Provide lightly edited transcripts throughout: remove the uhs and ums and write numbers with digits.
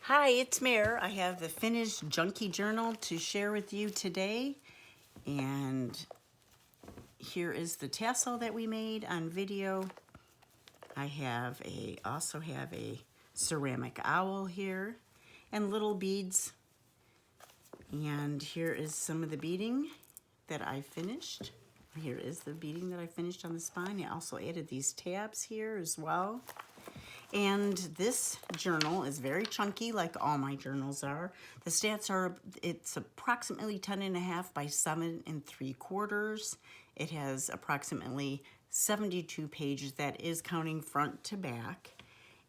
Hi, it's Mare. I have the finished Junky journal to share with you today. And here is the tassel that we made on video. I also have a ceramic owl here and little beads. And here is some of the beading that I finished. Here is the beading that I finished on the spine. I also added these tabs here as well. And this journal is very chunky, like all my journals are. The stats are, it's approximately 10.5 by 7 3/4. It has approximately 72 pages. That is counting front to back.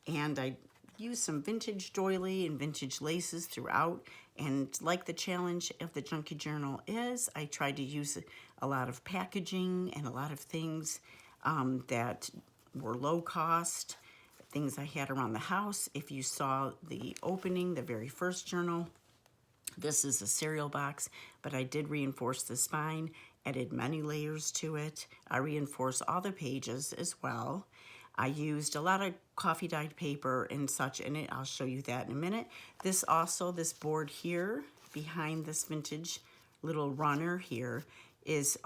And I used some vintage doily and vintage laces throughout. And like the challenge of the Junky Journal is, I tried to use a lot of packaging and a lot of things that were low cost, things I had around the house. If you saw the opening, the very first journal, this is a cereal box, but I did reinforce the spine, added many layers to it. I reinforced all the pages as well. I used a lot of coffee dyed paper and such in it. I'll show you that in a minute. This board here behind this vintage little runner here is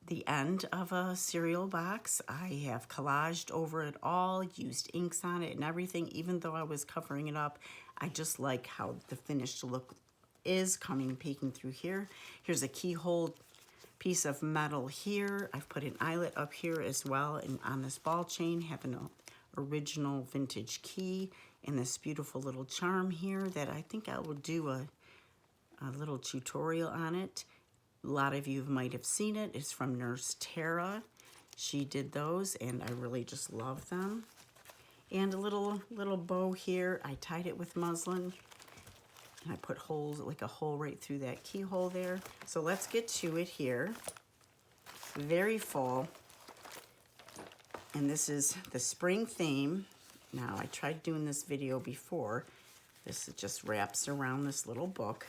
the end of a cereal box. I have collaged over it all, used inks on it and everything. Even though I was covering it up, I just like how the finished look is peeking through here. Here's a keyhole piece of metal here. I've put an eyelet up here as well, and on this ball chain have an original vintage key and this beautiful little charm here that I think I will do a little tutorial on it. A lot of you might have seen it. It's from Nurse Tara. She did those and I really just love them. And a little bow here. I tied it with muslin. And I put holes, like a hole right through that keyhole there. So let's get to it here. Very full. And this is the spring theme. Now, I tried doing this video before. This just wraps around this little book.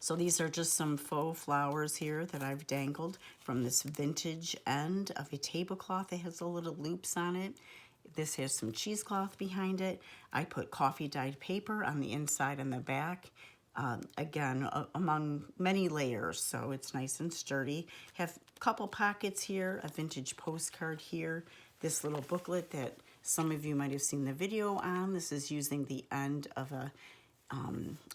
So these are just some faux flowers here that I've dangled from this vintage end of a tablecloth that has the little loops on it. This has some cheesecloth behind it. I put coffee dyed paper on the inside and the back. Again, among many layers, so it's nice and sturdy. Have a couple pockets here, a vintage postcard here. This little booklet that some of you might have seen the video on. This is using the end of a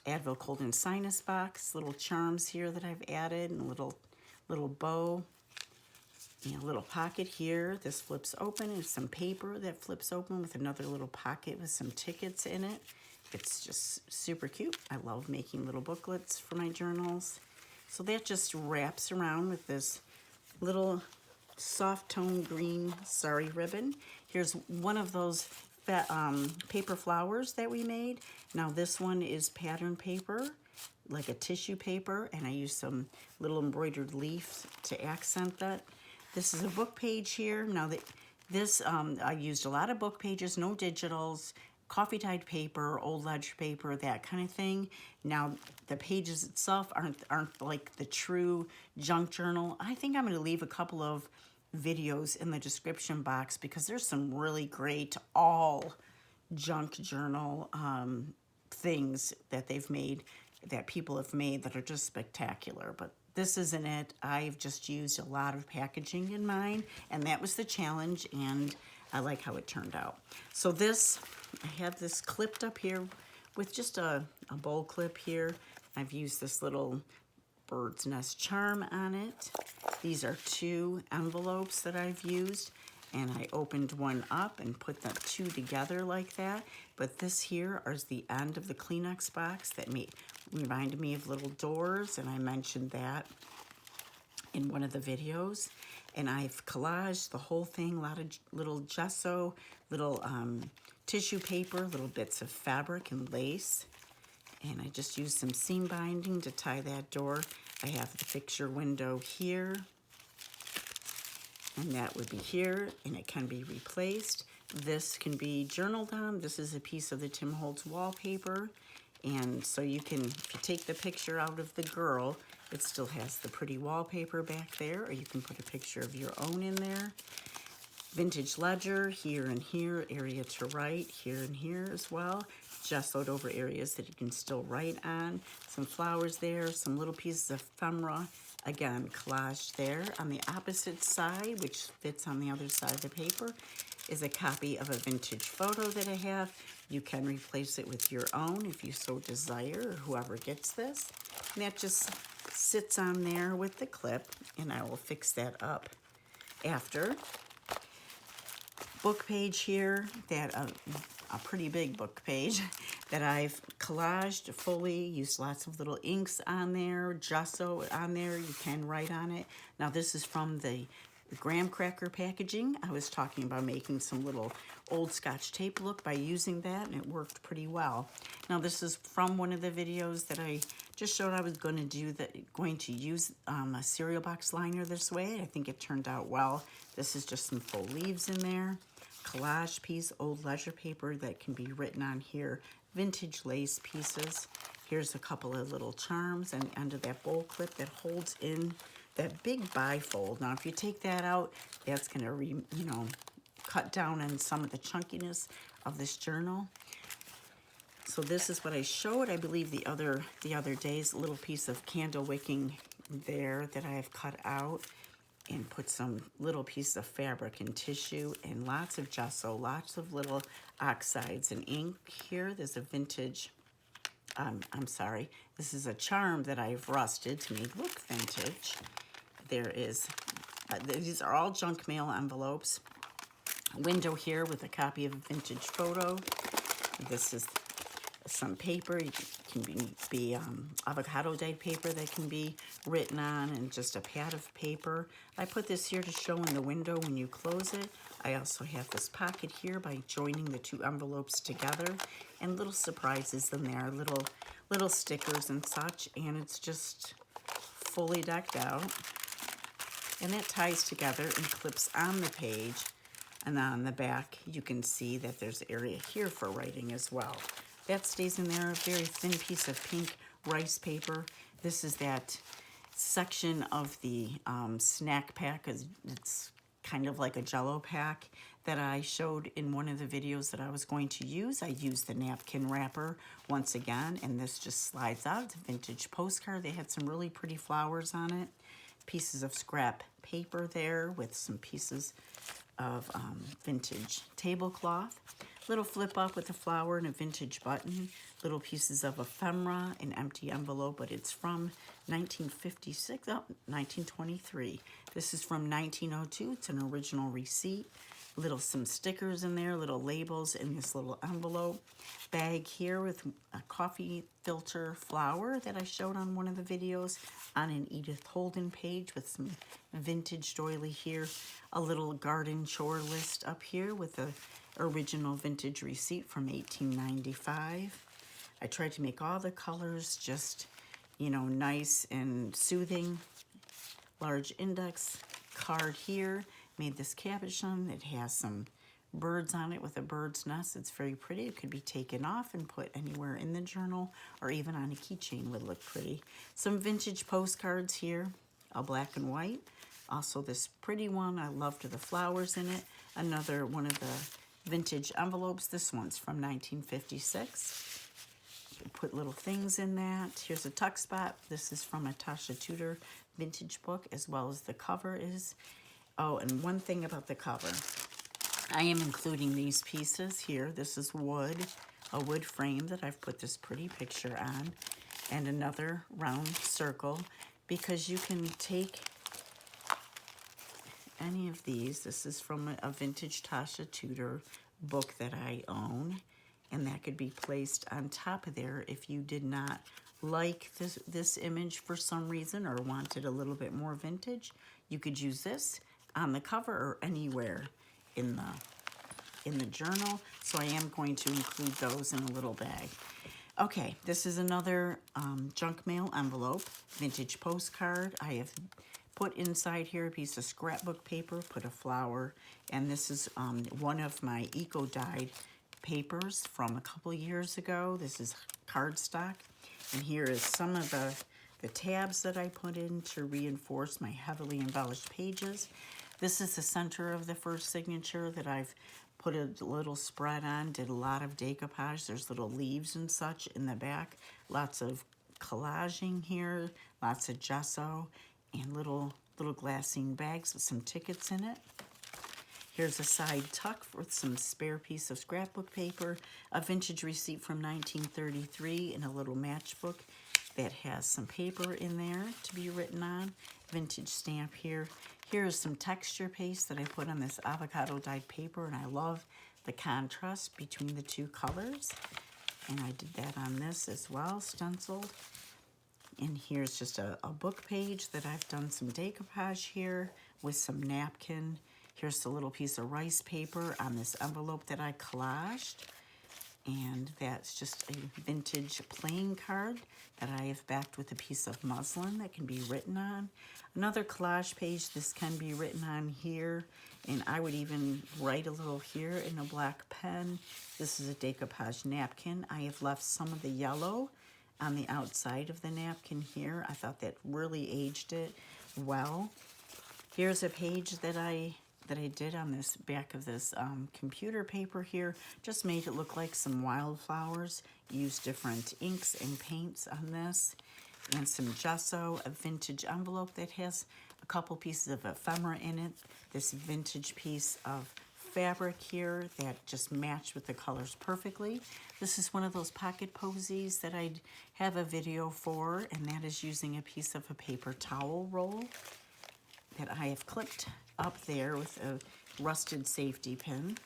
Advil cold and sinus box. Little charms here that I've added, and a little bow. And a little pocket here. This flips open. There's some paper that flips open with another little pocket with some tickets in it. It's just super cute. I love making little booklets for my journals. So that just wraps around with this little soft tone green sari ribbon. Here's one of those paper flowers that we made. Now this one is pattern paper, like a tissue paper, and I used some little embroidered leaves to accent that. This is a book page here. Now I used a lot of book pages, no digitals, coffee dyed paper, old ledger paper, that kind of thing. Now the pages itself aren't like the true junk journal. I think I'm going to leave a couple of videos in the description box because there's some really great all junk journal things that they've made, that people have made, that are just spectacular. But this isn't it. I've just used a lot of packaging in mine, and that was the challenge, and I like how it turned out. So I have this clipped up here with just a bowl clip here. I've used this little bird's nest charm on it. These are 2 envelopes that I've used, and I opened one up and put the 2 together like that. But this here is the end of the Kleenex box that reminded me of little doors, and I mentioned that in one of the videos. And I've collaged the whole thing, a lot of little gesso, little tissue paper, little bits of fabric and lace. And I just used some seam binding to tie that door. I have the picture window here, and that would be here, and it can be replaced. This can be journaled on. This is a piece of the Tim Holtz wallpaper. And so you can, if you take the picture out of the girl, it still has the pretty wallpaper back there, or you can put a picture of your own in there. vintage ledger here and here, area to write here and here as well. Gessoed over areas that you can still write on. Some flowers there, some little pieces of ephemera. Again, collaged there. On the opposite side, which fits on the other side of the paper, is a copy of a vintage photo that I have. You can replace it with your own if you so desire, or whoever gets this. And that just sits on there with the clip, and I will fix that up after. Book page here, that a pretty big book page that I've collaged fully, used lots of little inks on there, gesso on there, you can write on it. Now this is from the graham cracker packaging. I was talking about making some little old Scotch tape look by using that, and it worked pretty well. Now this is from one of the videos that I just showed I was going to use a cereal box liner this way. I think it turned out well. This is just some full leaves in there. Collage piece, old ledger paper that can be written on here. Vintage lace pieces. Here's a couple of little charms on the end of that bowl clip that holds in that big bifold. Now, if you take that out, that's going to, cut down on some of the chunkiness of this journal. So this is what I showed, I believe, the other days. A little piece of candle wicking there that I have cut out, and put some little pieces of fabric and tissue and lots of gesso, lots of little oxides and ink here. There's a vintage, this is a charm that I've rusted to make look vintage. There is, these are all junk mail envelopes. A window here with a copy of a vintage photo. This is some paper. It can be avocado dyed paper that can be written on, and just a pad of paper. I put this here to show in the window when you close it. I also have this pocket here by joining the two envelopes together, and little surprises in there, little stickers and such, and it's just fully decked out. And that ties together and clips on the page, and on the back you can see that there's area here for writing as well. That stays in there, a very thin piece of pink rice paper. This is that section of the snack pack. It's kind of like a Jello pack that I showed in one of the videos that I was going to use. I used the napkin wrapper once again, and this just slides out. It's a vintage postcard. They had some really pretty flowers on it. Pieces of scrap paper there with some pieces of vintage tablecloth. Little flip up with a flower and a vintage button. Little pieces of ephemera, an empty envelope, but it's from 1923. This is from 1902. It's an original receipt. Some stickers in there, little labels in this little envelope. Bag here with a coffee filter flower that I showed on one of the videos on an Edith Holden page with some vintage doily here. A little garden chore list up here with a original vintage receipt from 1895. I tried to make all the colors just, nice and soothing. Large index card here. Made this cabochon that has some birds on it with a bird's nest. It's very pretty. It could be taken off and put anywhere in the journal, or even on a keychain would look pretty. Some vintage postcards here, a black and white. Also this pretty one. I loved the flowers in it. Another one of the vintage envelopes. This one's from 1956. Put little things in that. Here's a tuck spot. This is from a Tasha Tudor vintage book, as well as the cover is. Oh, and one thing about the cover. I am including these pieces here. This is wood, a wood frame that I've put this pretty picture on, and another round circle, because you can take any of these. This is from a vintage Tasha Tudor book that I own, and that could be placed on top of there if you did not like this image for some reason, or wanted a little bit more vintage. You could use this on the cover or anywhere in the journal. So I am going to include those in a little bag. Okay, this is another junk mail envelope, vintage postcard. I have put inside here a piece of scrapbook paper, put a flower, and this is one of my eco-dyed papers from a couple years ago. This is cardstock, and here is some of the tabs that I put in to reinforce my heavily embellished pages. This is the center of the first signature that I've put a little spread on, did a lot of decoupage. There's little leaves and such in the back. Lots of collaging here, lots of gesso, and little glassine bags with some tickets in it. Here's a side tuck with some spare piece of scrapbook paper, a vintage receipt from 1933, and a little matchbook that has some paper in there to be written on. Vintage stamp here. Here is some texture paste that I put on this avocado dyed paper, and I love the contrast between the two colors. And I did that on this as well, stenciled. And here's just a book page that I've done some decoupage here with some napkin. Here's a little piece of rice paper on this envelope that I collaged. And that's just a vintage playing card that I have backed with a piece of muslin that can be written on. Another collage page, this can be written on here. And I would even write a little here in a black pen. This is a decoupage napkin. I have left some of the yellow on the outside of the napkin here. I thought that really aged it well. Here's a page that I did on this back of this computer paper here. Just made it look like some wildflowers. Used different inks and paints on this. And some gesso, a vintage envelope that has a couple pieces of ephemera in it. This vintage piece of fabric here that just matched with the colors perfectly. This is one of those pocket posies that I have a video for, and that is using a piece of a paper towel roll that I have clipped up there with a rusted safety pin.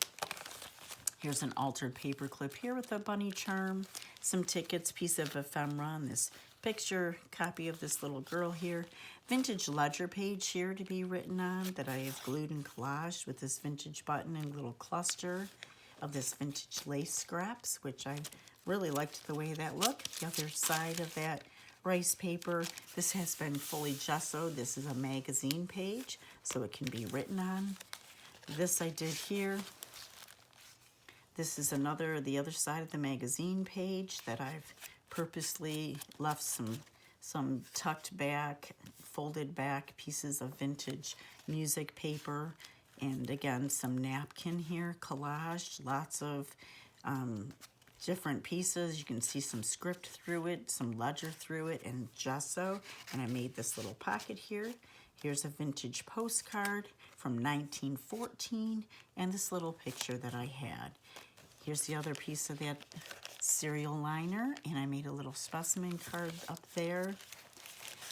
Here's an altered paper clip here with a bunny charm, some tickets, piece of ephemera, and this picture copy of this little girl here. Vintage ledger page here to be written on that I have glued and collaged with this vintage button and little cluster of this vintage lace scraps, which I really liked the way that looked. The other side of that rice paper, this has been fully gessoed. This is a magazine page, so it can be written on. This I did here. This is the other side of the magazine page that I've purposely left some tucked back, folded back pieces of vintage music paper, and again some napkin here, collaged, lots of different pieces. You can see some script through it, some ledger through it, and gesso. And I made this little pocket here. Here's a vintage postcard from 1914, and this little picture that I had. Here's the other piece of that cereal liner, and I made a little specimen card up there.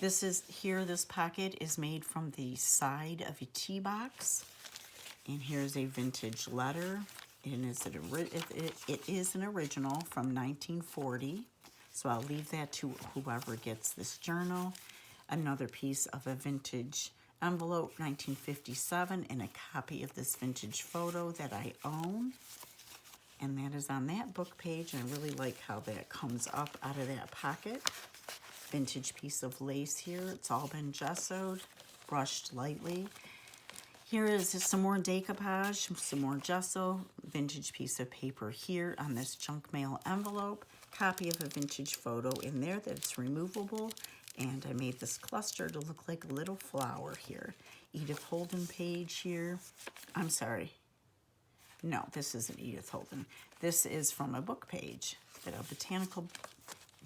This pocket is made from the side of a tea box. And here's a vintage letter. And it is an original from 1940. So I'll leave that to whoever gets this journal. Another piece of a vintage envelope, 1957, and a copy of this vintage photo that I own. And that is on that book page. And I really like how that comes up out of that pocket. Vintage piece of lace here. It's all been gessoed, brushed lightly. Here is just some more decoupage, some more gesso, vintage piece of paper here on this junk mail envelope. Copy of a vintage photo in there that's removable. And I made this cluster to look like a little flower here. Edith Holden page here. I'm sorry. No, this isn't Edith Holden. This is from a book page, a botanical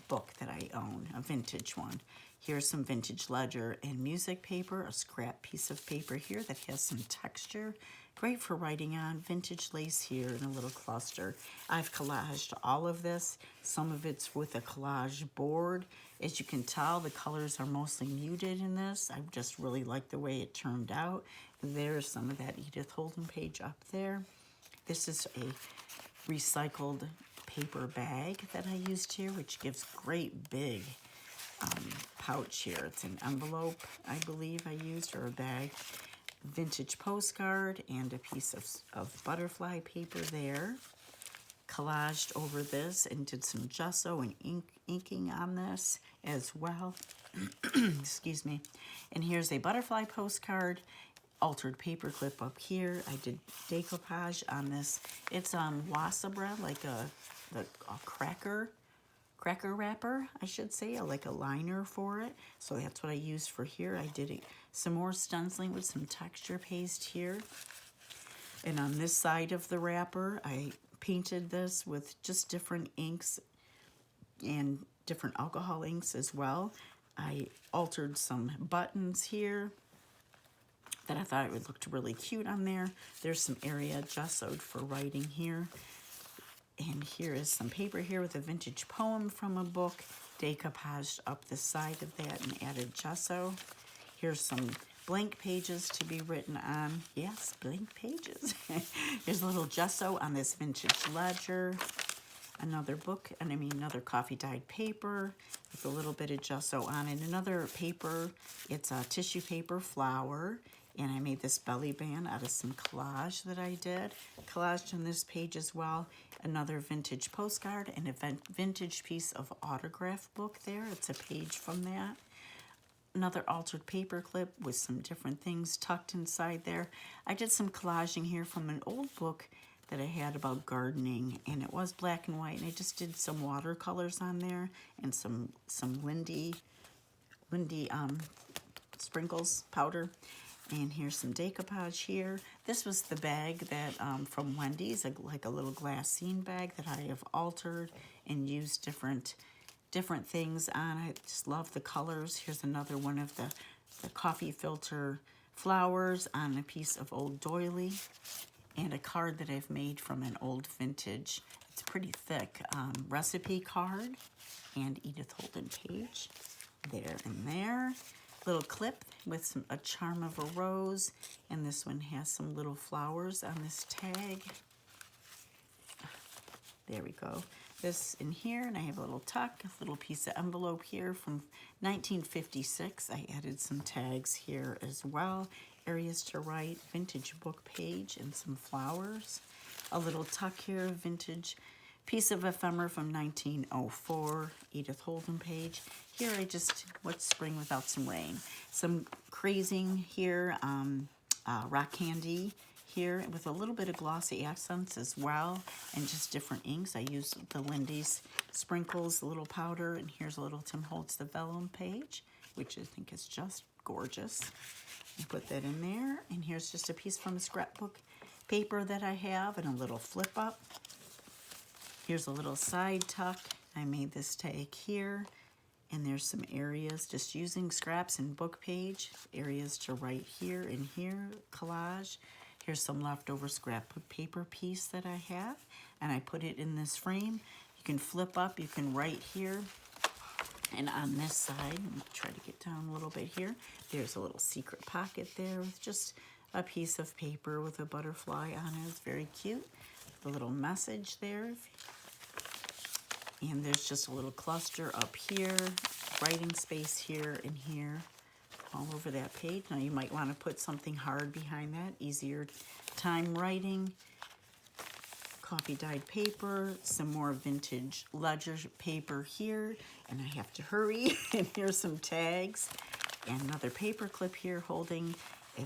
book that I own, a vintage one. Here's some vintage ledger and music paper, a scrap piece of paper here that has some texture. Great for writing on. Vintage lace here and a little cluster. I've collaged all of this. Some of it's with a collage board. As you can tell, the colors are mostly muted in this. I just really like the way it turned out. There's some of that Edith Holden page up there. This is a recycled paper bag that I used here, which gives great big pouch here. It's an envelope, I believe I used, or a bag. Vintage postcard and a piece of butterfly paper there. Collaged over this and did some gesso and inking on this as well. Excuse me. And here's a butterfly postcard. Altered paper clip up here. I did decoupage on this. It's wassa bread, like a cracker cracker wrapper, I should say, like a liner for it. So that's what I used for here. I did some more stenciling with some texture paste here. And on this side of the wrapper, I painted this with just different inks and different alcohol inks as well. I altered some buttons here that I thought it would look really cute on there. There's some area gessoed for writing here. And here is some paper here with a vintage poem from a book, decoupaged up the side of that and added gesso. Here's some blank pages to be written on. Yes, blank pages. Here's a little gesso on this vintage ledger. Another book, another coffee dyed paper with a little bit of gesso on it. Another paper, it's a tissue paper flower. And I made this belly band out of some collage that I did. Collaged on this page as well. Another vintage postcard and a vintage piece of autograph book there. It's a page from that. Another altered paper clip with some different things tucked inside there. I did some collaging here from an old book that I had about gardening, and it was black and white, and I just did some watercolors on there and some Lindy sprinkles powder. And here's some decoupage here. This was the bag that from Wendy's, like a little glassine bag that I have altered and used different things on. I just love the colors. Here's another one of the coffee filter flowers on a piece of old doily, and a card that I've made from an old vintage, it's pretty thick, recipe card, and Edith Holden page there and there. Little clip with a charm of a rose, and this one has some little flowers on this tag. There we go. This in here, and I have a little tuck, a little piece of envelope here from 1956. I added some tags here as well. Areas to write, vintage book page, and some flowers. A little tuck here, vintage piece of ephemera from 1904, Edith Holden page. Here what's spring without some rain? Some crazing here, rock candy here with a little bit of glossy accents as well, and just different inks. I used the Lindy's sprinkles, a little powder, and here's a little Tim Holtz the vellum page, which I think is just gorgeous. I put that in there, and here's just a piece from a scrapbook paper that I have, and a little flip up. Here's a little side tuck. I made this tag here, and there's some areas just using scraps and book page, areas to write here and here, collage. Here's some leftover scrapbook paper piece that I have, and I put it in this frame. You can flip up, you can write here. And on this side, let me try to get down a little bit here, there's a little secret pocket there with just a piece of paper with a butterfly on it. It's very cute. The little message there. And there's just a little cluster up here, writing space here and here, all over that page. Now you might want to put something hard behind that, easier time writing. Coffee dyed paper, some more vintage ledger paper here, and I have to hurry. And here's some tags, and another paper clip here holding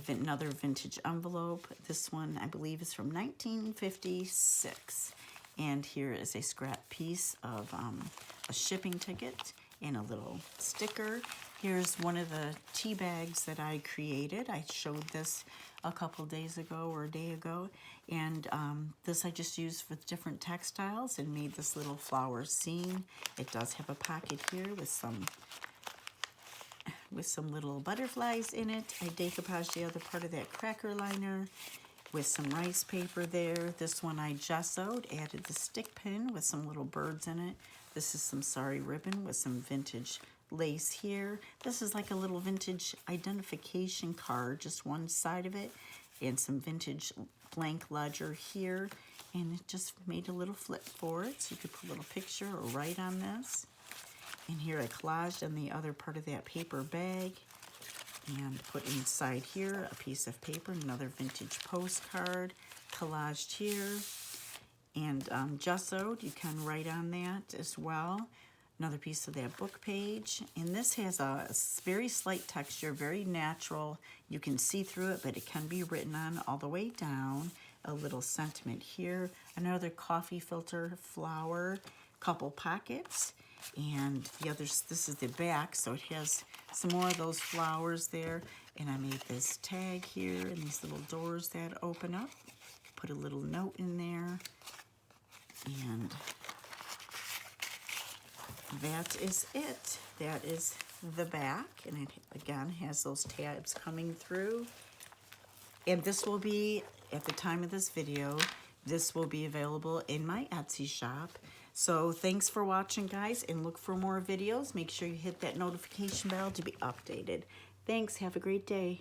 another vintage envelope. This one I believe is from 1956. And here is a scrap piece of a shipping ticket and a little sticker. Here's one of the tea bags that I created. I showed this a couple days ago or a day ago. And this I just used with different textiles and made this little flower scene. It does have a pocket here with some little butterflies in it. I decoupaged the other part of that cracker liner with some rice paper there. This one I gessoed, added the stick pin with some little birds in it. This is some sari ribbon with some vintage lace here. This is like a little vintage identification card, just one side of it, and some vintage blank ledger here. And it just made a little flip for it, so you could put a little picture or write on this. And here I collaged on the other part of that paper bag and put inside here a piece of paper, another vintage postcard, collaged here, and gessoed. You can write on that as well. Another piece of that book page, and this has a very slight texture, very natural. You can see through it, but it can be written on all the way down. A little sentiment here, another coffee filter flower, couple pockets, And the others, this is the back, so it has some more of those flowers there. And I made this tag here and these little doors that open up. Put a little note in there. And that is it. That is the back. And it, again, has those tabs coming through. And this will be, at the time of this video, this will be available in my Etsy shop. So thanks for watching, guys, and look for more videos. Make sure you hit that notification bell to be updated. Thanks. Have a great day.